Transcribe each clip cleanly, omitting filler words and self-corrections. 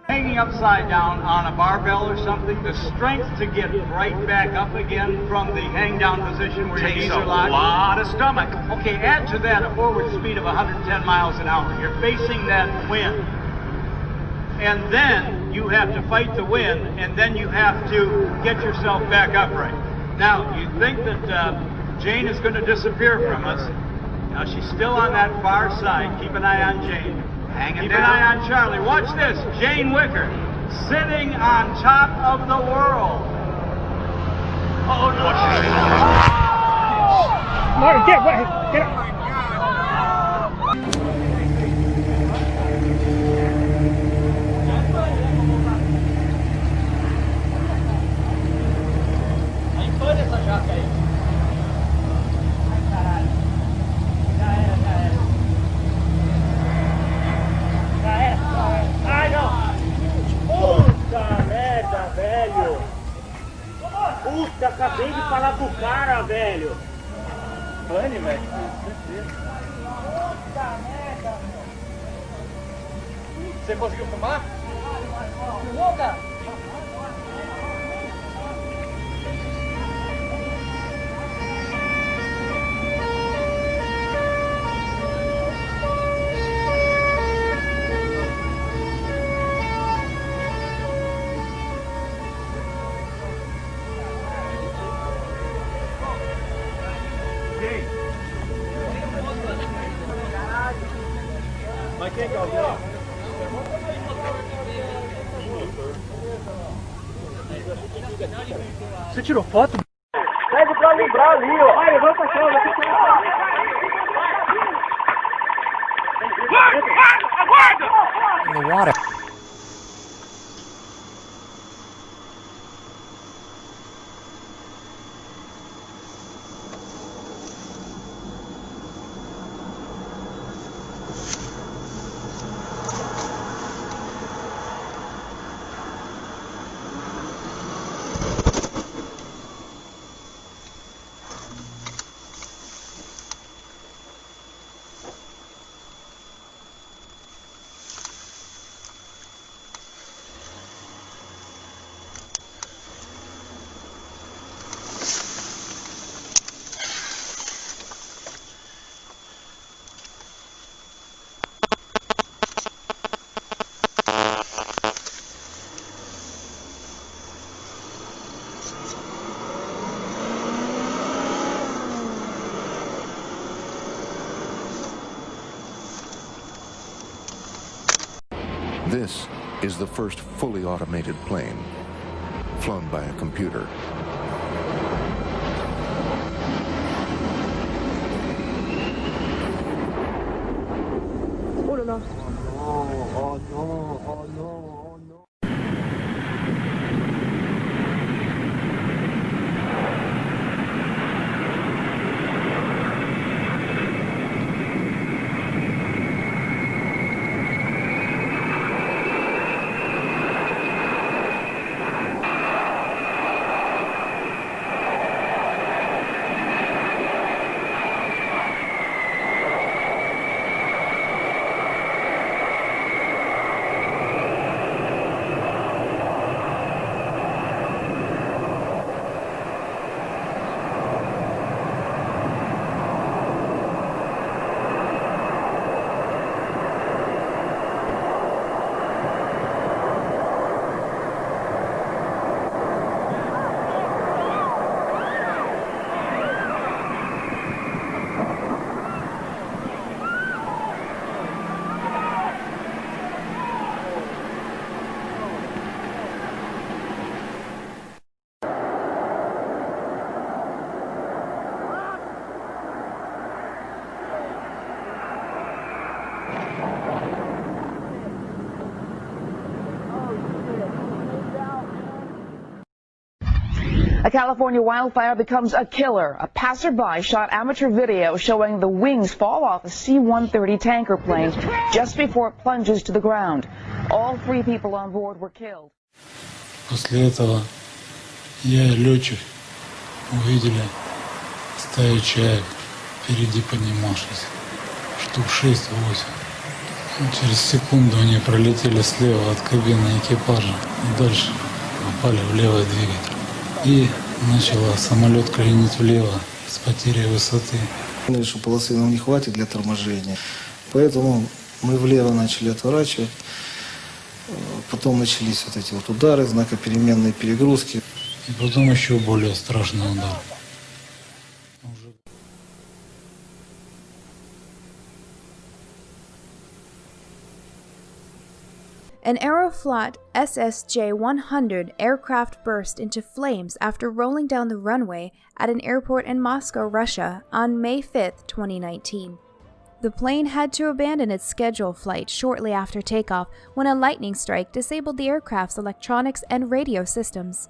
Hanging upside down on a barbell or something, the strength to get right back up again from the hang down position where your knees are locked. A lot of stomach. Okay, add to that a forward speed of 110 miles an hour. You're facing that wind. And then you have to fight the wind, and then you have to get yourself back upright. Now, you think that Jane is going to disappear from us. Now, she's still on that far side. Keep an eye on Jane. Keep an eye on Charlie. Watch this. Jane Wicker sitting on top of the world. Oh, no. Marty, get up. Puta, acabei de falar pro cara, velho. Pane, velho. Puta merda. Você conseguiu filmar? Volta. Mas quem que é o Léo? Você tirou foto? Pede pra lembrar ali, ó. Vai, levanta a chave. Aguarda! In the water. This is the first fully automated plane, flown by a computer. Oh no, oh no, oh no. A California wildfire becomes a killer. A passerby shot amateur video showing the wings fall off a C-130 tanker plane just before it plunges to the ground. All 3 people on board were killed. После этого я и летчик увидели стаю чаек впереди поднимавшись, штук 6-8. Через секунду они пролетели слева от кабины экипажа и дальше попали в левый двигатель. И начало самолет кренить влево с потерей высоты. Поняли, что полосы нам не хватит для торможения, поэтому мы влево начали отворачивать. Потом начались вот эти вот удары, знакопеременные перегрузки. И потом еще более страшный удар. An Aeroflot SSJ-100 aircraft burst into flames after rolling down the runway at an airport in Moscow, Russia on May 5, 2019. The plane had to abandon its scheduled flight shortly after takeoff when a lightning strike disabled the aircraft's electronics and radio systems.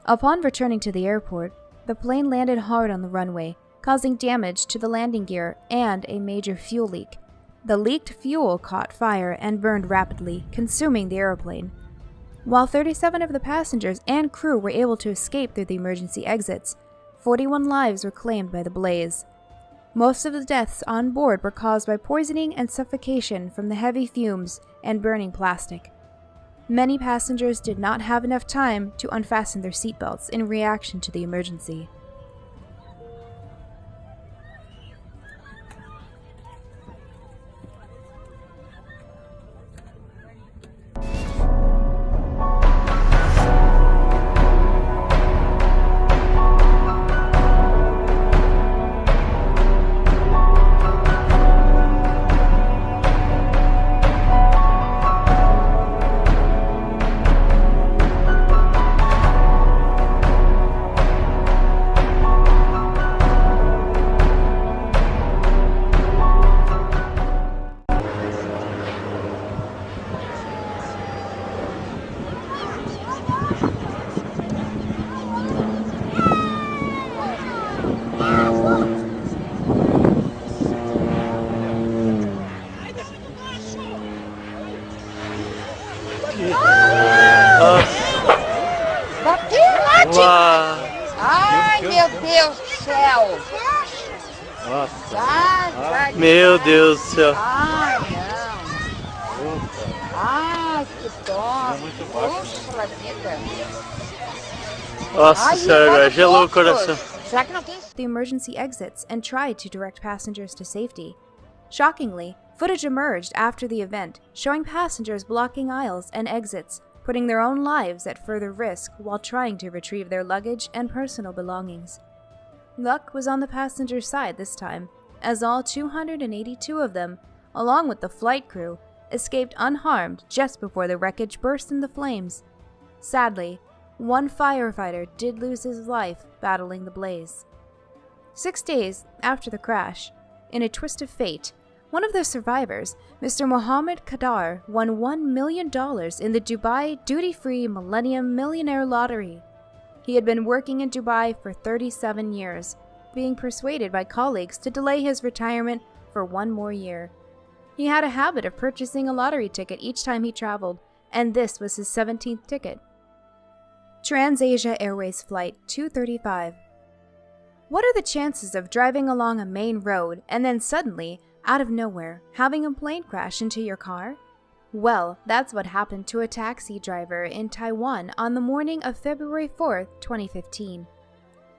Upon returning to the airport, the plane landed hard on the runway, causing damage to the landing gear and a major fuel leak. The leaked fuel caught fire and burned rapidly, consuming the airplane. While 37 of the passengers and crew were able to escape through the emergency exits, 41 lives were claimed by the blaze. Most of the deaths on board were caused by poisoning and suffocation from the heavy fumes and burning plastic. Many passengers did not have enough time to unfasten their seatbelts in reaction to the emergency. Ai, meu Deus do céu! Nossa! Meu Deus do céu! Ai, não! Ai, que dó! Puxa vida! Nossa senhora, agora gelou o coração. Será que não tem? The emergency exits and tried to direct passengers to safety. Shockingly, footage emerged after the event, showing passengers blocking aisles and exits, putting their own lives at further risk while trying to retrieve their luggage and personal belongings. Luck was on the passengers' side this time, as all 282 of them, along with the flight crew, escaped unharmed just before the wreckage burst into flames. Sadly, one firefighter did lose his life battling the blaze. 6 days after the crash, in a twist of fate, one of the survivors, Mr. Mohammed Kadar, won $1 million in the Dubai duty-free Millennium Millionaire Lottery. He had been working in Dubai for 37 years, being persuaded by colleagues to delay his retirement for 1 more year. He had a habit of purchasing a lottery ticket each time he traveled, and this was his 17th ticket. TransAsia Airways Flight 235. What are the chances of driving along a main road and then suddenly, out of nowhere, having a plane crash into your car? Well, that's what happened to a taxi driver in Taiwan on the morning of February 4th, 2015.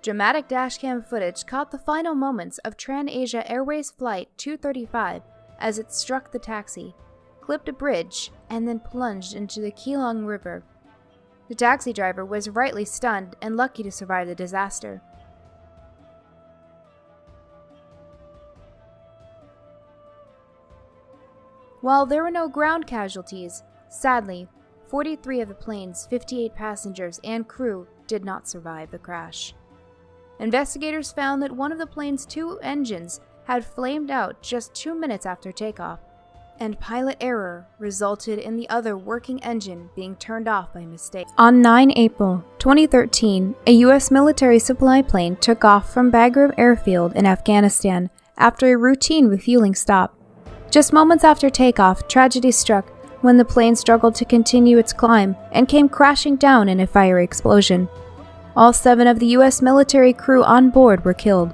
Dramatic dashcam footage caught the final moments of TransAsia Airways Flight 235 as it struck the taxi, clipped a bridge, and then plunged into the Keelung River. The taxi driver was rightly stunned and lucky to survive the disaster. While there were no ground casualties, sadly, 43 of the plane's 58 passengers and crew did not survive the crash. Investigators found that one of the plane's 2 engines had flamed out just 2 minutes after takeoff, and pilot error resulted in the other working engine being turned off by mistake. On 9 April 2013, a U.S. military supply plane took off from Bagram Airfield in Afghanistan after a routine refueling stop. Just moments after takeoff, tragedy struck when the plane struggled to continue its climb and came crashing down in a fiery explosion. All 7 of the U.S. military crew on board were killed.